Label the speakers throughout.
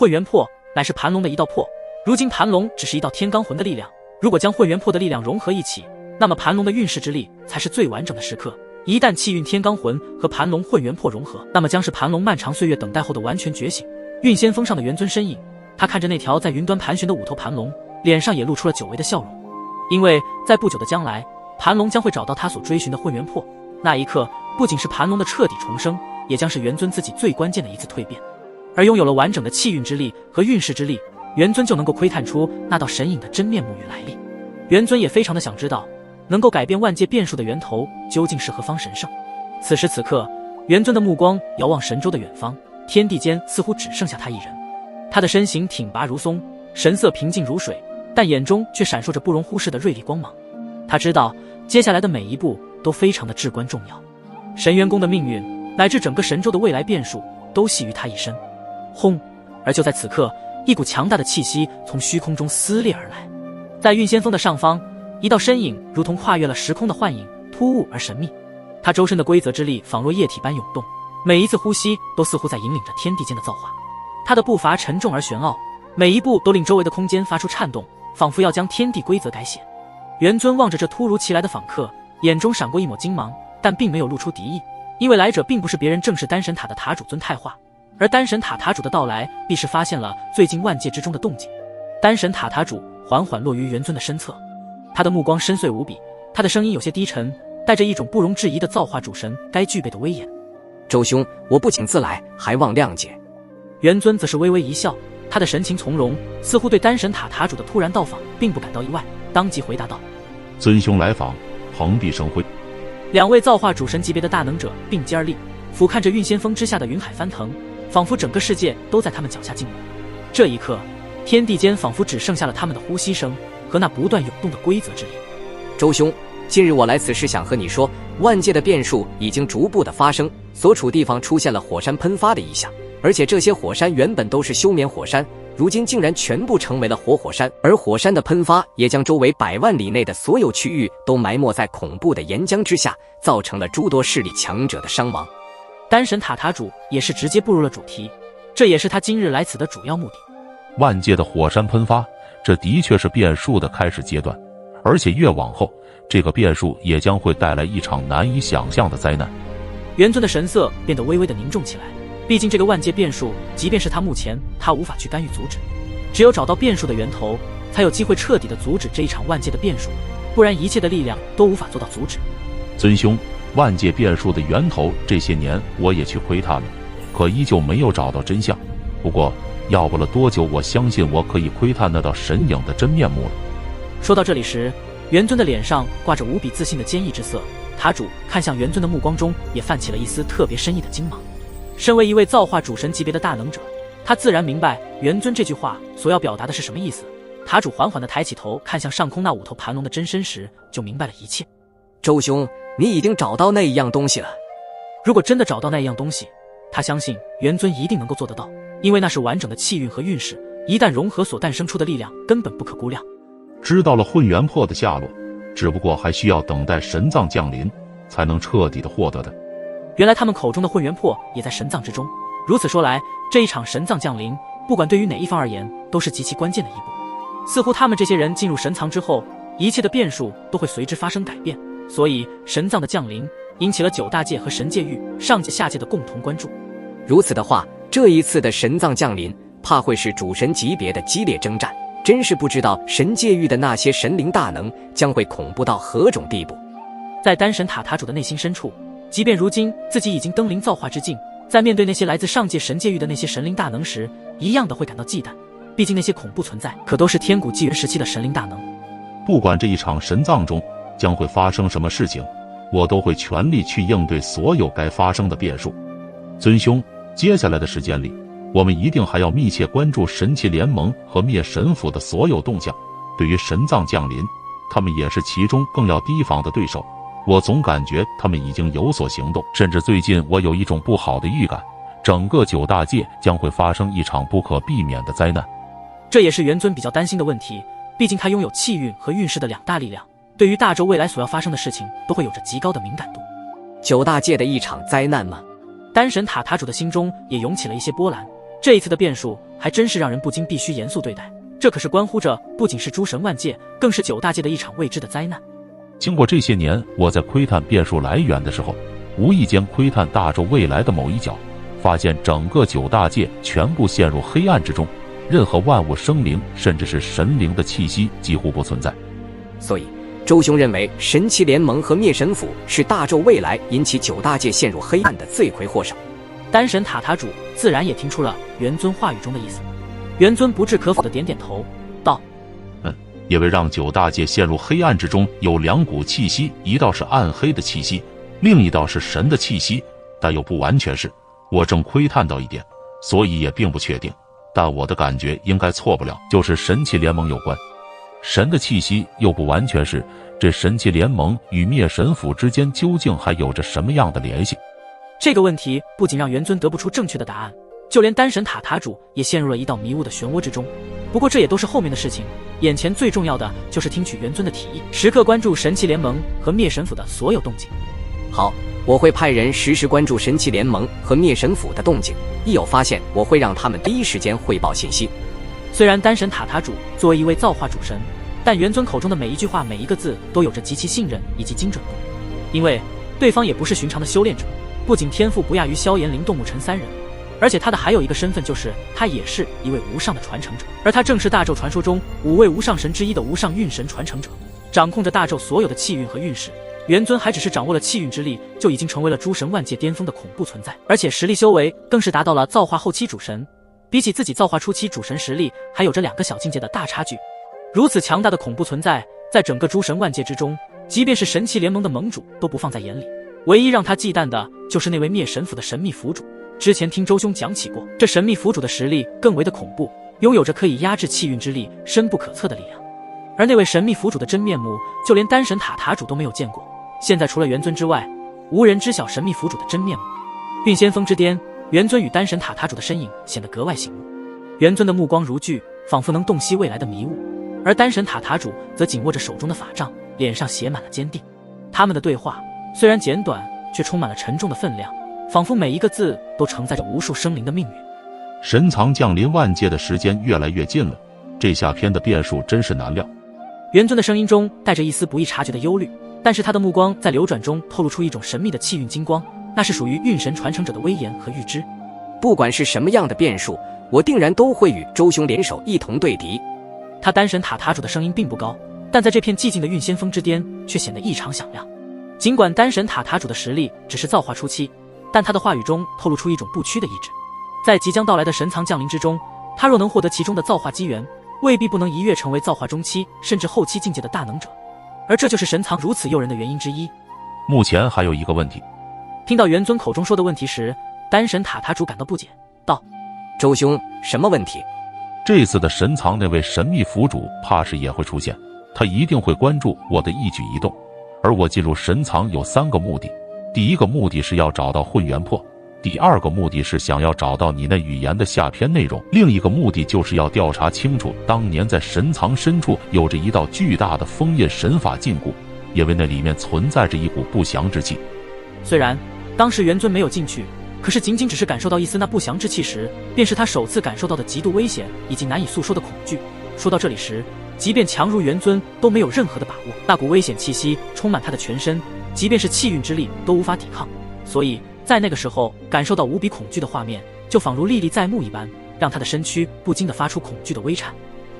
Speaker 1: 混元魄乃是盘龙的一道魄，如今盘龙只是一道天罡魂的力量，如果将混元魄的力量融合一起，那么盘龙的运势之力才是最完整的时刻。一旦气运天罡魂和盘龙混元魄融合，那么将是盘龙漫长岁月等待后的完全觉醒。运仙峰上的元尊身影，他看着那条在云端盘旋的五头盘龙，脸上也露出了久违的笑容。因为在不久的将来，盘龙将会找到他所追寻的混元魄，那一刻不仅是盘龙的彻底重生，也将是元尊自己最关键的一次蜕变。而拥有了完整的气运之力和运势之力，元尊就能够窥探出那道神影的真面目与来历。元尊也非常的想知道，能够改变万界变数的源头究竟是何方神圣。此时此刻，元尊的目光遥望神州的远方，天地间似乎只剩下他一人。他的身形挺拔如松，神色平静如水，但眼中却闪烁着不容忽视的锐利光芒。他知道接下来的每一步都非常的至关重要，神元宫的命运乃至整个神州的未来变数都系于他一身。轰！而就在此刻，一股强大的气息从虚空中撕裂而来。在运仙峰的上方，一道身影如同跨越了时空的幻影，突兀而神秘。他周身的规则之力仿若液体般涌动，每一次呼吸都似乎在引领着天地间的造化。他的步伐沉重而玄奥，每一步都令周围的空间发出颤动，仿佛要将天地规则改写。元尊望着这突如其来的访客，眼中闪过一抹金芒，但并没有露出敌意，因为来者并不是别人，正是丹神塔的塔主尊太化。而丹神塔塔主的到来，必是发现了最近万界之中的动静。丹神塔塔主缓缓落于元尊的身侧，他的目光深邃无比，他的声音有些低沉，带着一种不容置疑的造化主神该具备的威严。
Speaker 2: 周兄，我不请自来，还望谅解。
Speaker 1: 元尊则是微微一笑，他的神情从容，似乎对丹神塔塔主的突然到访并不感到意外，当即回答道：
Speaker 3: 尊兄来访，蓬荜生辉。
Speaker 1: 两位造化主神级别的大能者并肩而立，俯瞰着运仙峰之下的云海翻腾，仿佛整个世界都在他们脚下静默。这一刻，天地间仿佛只剩下了他们的呼吸声和那不断涌动的规则之力。
Speaker 2: 周兄，近日我来此是想和你说，万界的变数已经逐步的发生，所处地方出现了火山喷发的异象，而且这些火山原本都是休眠火山，如今竟然全部成为了活火山，而火山的喷发也将周围100万里内的所有区域都埋没在恐怖的岩浆之下，造成了诸多势力强者的伤亡。
Speaker 1: 丹神塔塔主也是直接步入了主题，这也是他今日来此的主要目的。
Speaker 3: 万界的火山喷发，这的确是变数的开始阶段，而且越往后，这个变数也将会带来一场难以想象的灾难。
Speaker 1: 元尊的神色变得微微的凝重起来，毕竟这个万界变数，即便是他目前，他无法去干预阻止，只有找到变数的源头，才有机会彻底的阻止这一场万界的变数，不然一切的力量都无法做到阻止。
Speaker 3: 尊兄，万界变数的源头，这些年我也去窥探了，可依旧没有找到真相。不过要不了多久，我相信我可以窥探那道神影的真面目了。
Speaker 1: 说到这里时，元尊的脸上挂着无比自信的坚毅之色，塔主看向元尊的目光中也泛起了一丝特别深意的金芒。身为一位造化主神级别的大能者，他自然明白元尊这句话所要表达的是什么意思。塔主缓缓地抬起头，看向上空那5头盘龙的真身时，就明白了一切。
Speaker 2: 周兄，你已经找到那一样东西了。
Speaker 1: 如果真的找到那一样东西，他相信元尊一定能够做得到，因为那是完整的气运和运势，一旦融合所诞生出的力量根本不可估量。
Speaker 3: 知道了混元魄的下落，只不过还需要等待神藏降临，才能彻底的获得的。
Speaker 1: 原来他们口中的混元魄也在神藏之中。如此说来，这一场神藏降临，不管对于哪一方而言，都是极其关键的一步。似乎他们这些人进入神藏之后，一切的变数都会随之发生改变，所以神藏的降临引起了9大界和神界域上界下界的共同关注。
Speaker 2: 如此的话，这一次的神藏降临，怕会是主神级别的激烈征战，真是不知道神界域的那些神灵大能将会恐怖到何种地步。
Speaker 1: 在丹神塔塔主的内心深处，即便如今自己已经登临造化之境，在面对那些来自上界神界域的那些神灵大能时，一样的会感到忌惮。毕竟那些恐怖存在，可都是天古纪元时期的神灵大能。
Speaker 3: 不管这一场神藏中将会发生什么事情，我都会全力去应对所有该发生的变数。尊兄，接下来的时间里，我们一定还要密切关注神奇联盟和灭神府的所有动向。对于神藏降临，他们也是其中更要提防的对手。我总感觉他们已经有所行动，甚至最近我有一种不好的预感，整个9大界将会发生一场不可避免的灾难。
Speaker 1: 这也是元尊比较担心的问题，毕竟他拥有气运和运势的2大力量，对于大周未来所要发生的事情都会有着极高的敏感度。
Speaker 2: 9大界的一场灾难吗？
Speaker 1: 丹神塔塔主的心中也涌起了一些波澜。这一次的变数还真是让人不禁必须严肃对待。这可是关乎着不仅是诸神万界，更是9大界的一场未知的灾难。
Speaker 3: 经过这些年，我在窥探变数来源的时候，无意间窥探大宙未来的某一角，发现整个9大界全部陷入黑暗之中，任何万物生灵甚至是神灵的气息几乎不存在。
Speaker 2: 所以周兄认为神奇联盟和灭神府是大宙未来引起9大界陷入黑暗的罪魁祸首。
Speaker 1: 丹神塔塔主自然也听出了元尊话语中的意思，元尊不置可否的点点头道：
Speaker 3: 因为让9大界陷入黑暗之中有2股气息，一道是暗黑的气息，另一道是神的气息，但又不完全是。我正窥探到一点，所以也并不确定，但我的感觉应该错不了，就是神奇联盟有关。神的气息又不完全是，这神奇联盟与灭神府之间究竟还有着什么样的联系？
Speaker 1: 这个问题不仅让元尊得不出正确的答案，就连丹神塔塔主也陷入了一道迷雾的漩涡之中。不过这也都是后面的事情，眼前最重要的就是听取元尊的提议，时刻关注神奇联盟和灭神府的所有动静。
Speaker 2: 好，我会派人实时关注神奇联盟和灭神府的动静，一有发现我会让他们第一时间汇报信息。
Speaker 1: 虽然丹神塔塔主作为一位造化主神，但元尊口中的每一句话每一个字都有着极其信任以及精准度，因为对方也不是寻常的修炼者，不仅天赋不亚于萧炎、灵动木尘3人，而且他的还有一个身份，就是他也是一位无上的传承者，而他正是大宙传说中5位无上神之一的无上运神传承者，掌控着大宙所有的气运和运势。元尊还只是掌握了气运之力，就已经成为了诸神万界巅峰的恐怖存在，而且实力修为更是达到了造化后期主神，比起自己造化初期主神实力还有着2个小境界的大差距。如此强大的恐怖存在，在整个诸神万界之中，即便是神奇联盟的盟主都不放在眼里，唯一让他忌惮的就是那位灭神府的神秘府主。之前听周兄讲起过，这神秘府主的实力更为的恐怖，拥有着可以压制气运之力、深不可测的力量。而那位神秘府主的真面目，就连丹神塔塔主都没有见过。现在除了元尊之外，无人知晓神秘府主的真面目。运仙峰之巅，元尊与丹神塔塔主的身影显得格外醒目。元尊的目光如炬，仿佛能洞悉未来的迷雾，而丹神塔塔主则紧握着手中的法杖，脸上写满了坚定。他们的对话虽然简短，却充满了沉重的分量，仿佛每一个字都承载着无数生灵的命运。
Speaker 3: 神藏降临万界的时间越来越近了，这下篇的变数真是难料。
Speaker 1: 元尊的声音中带着一丝不易察觉的忧虑，但是他的目光在流转中透露出一种神秘的气运金光，那是属于运神传承者的威严和预知。
Speaker 2: 不管是什么样的变数，我定然都会与周兄联手一同对敌。
Speaker 1: 他丹神塔塔主的声音并不高，但在这片寂静的运仙峰之巅却显得异常响亮。尽管丹神塔塔主的实力只是造化初期，但他的话语中透露出一种不屈的意志。在即将到来的神藏降临之中，他若能获得其中的造化机缘，未必不能一跃成为造化中期甚至后期境界的大能者，而这就是神藏如此诱人的原因之一。
Speaker 3: 目前还有一个问题。
Speaker 1: 听到元尊口中说的问题时，丹神塔塔主感到不解，道：
Speaker 2: 周兄，什么问题？
Speaker 3: 这次的神藏那位神秘府主怕是也会出现，他一定会关注我的一举一动。而我进入神藏有3个目的，第一个目的是要找到混元魄，第2个目的是想要找到你那语言的下篇内容，另一个目的就是要调查清楚当年在神藏深处有着一道巨大的封印神法禁锢，因为那里面存在着一股不祥之气。
Speaker 1: 虽然当时元尊没有进去，可是仅仅只是感受到一丝那不祥之气时，便是他首次感受到的极度危险以及难以诉说的恐惧。说到这里时，即便强如元尊都没有任何的把握，那股危险气息充满他的全身，即便是气运之力都无法抵抗。所以在那个时候感受到无比恐惧的画面，就仿如历历在目一般，让他的身躯不禁地发出恐惧的微颤。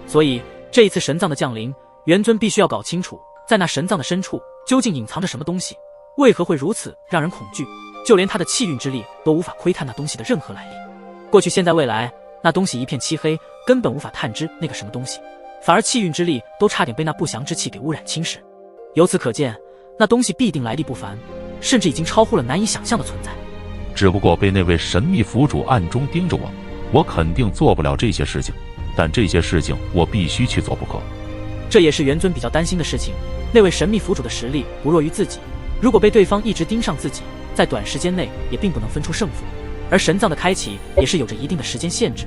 Speaker 1: 所以这一次神藏的降临，元尊必须要搞清楚，在那神藏的深处究竟隐藏着什么东西，为何会如此让人恐惧，就连他的气运之力都无法窥探那东西的任何来历。过去现在未来，那东西一片漆黑，根本无法探知那个什么东西，反而气运之力都差点被那不祥之气给污染侵蚀。由此可见，那东西必定来历不凡，甚至已经超乎了难以想象的存在。
Speaker 3: 只不过被那位神秘府主暗中盯着我肯定做不了这些事情，但这些事情我必须去做不可。
Speaker 1: 这也是元尊比较担心的事情，那位神秘府主的实力不弱于自己，如果被对方一直盯上自己，在短时间内也并不能分出胜负，而神藏的开启也是有着一定的时间限制，